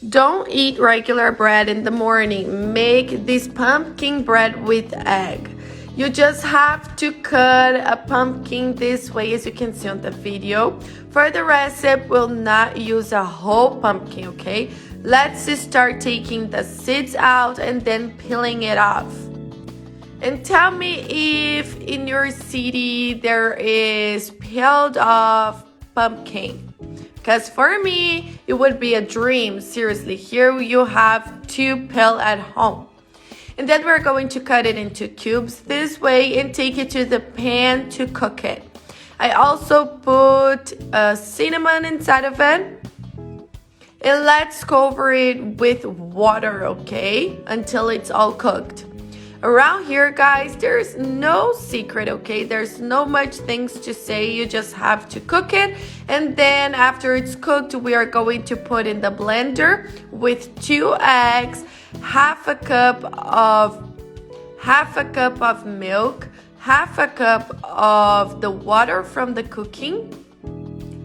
Don't eat regular bread in the morning. Make this pumpkin bread with egg. You just have to cut a pumpkin this way, as you can see on the video. For the recipe, we'll not use a whole pumpkin, okay? Let's just start taking the seeds out and then peeling it off. And tell me if in your city there is peeled off pumpkin. Because for me, it would be a dream. Seriously, here you have to peel at home. And then we're going to cut it into cubes this way and take it to the pan to cook it. I also put cinnamon inside of it. And let's cover it with water, okay? Until it's all cooked. Around here, guys, there's no secret, okay? There's no much things to say. You just have to cook it. And then after it's cooked, we are going to put in the blender with 2 eggs, half a cup of milk, half a cup of the water from the cooking,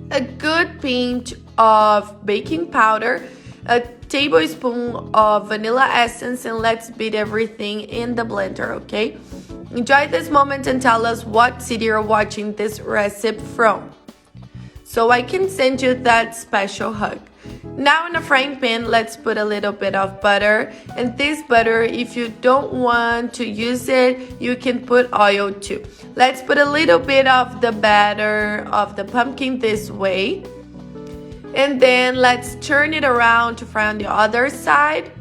a good pinch of baking powder, a tablespoon of vanilla essence, and let's beat everything in the blender, okay? Enjoy this moment and tell us what city you're watching this recipe from, so I can send you that special hug. Now in a frying pan, let's put a little bit of butter, and this butter, if you don't want to use it, you can put oil too. Let's put a little bit of the batter of the pumpkin this way. And then let's turn it around to fry on the other side.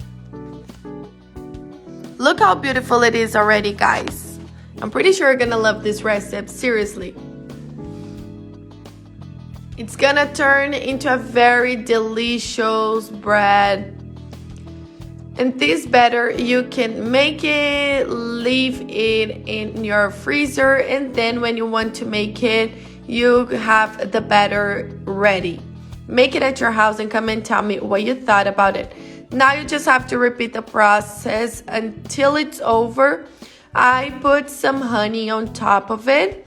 Look how beautiful it is already, guys. I'm pretty sure you're gonna love this recipe, seriously. It's gonna turn into a very delicious bread. And this batter, you can make it, leave it in your freezer, and then when you want to make it, you have the batter ready. Make it at your house and come and tell me what you thought about it. Now you just have to repeat the process until it's over. I put some honey on top of it.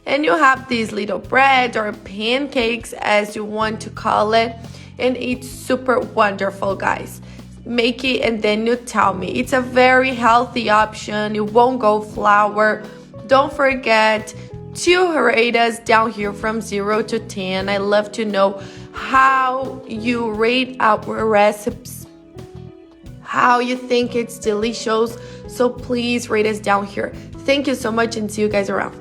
And you have these little bread or pancakes, as you want to call it. And it's super wonderful, guys. Make it and then you tell me. It's a very healthy option. It won't go flour. Don't forget to rate us down here from 0 to 10. I love to know how you rate our recipes, how you think it's delicious. So please rate us down here. Thank you so much and see you guys around.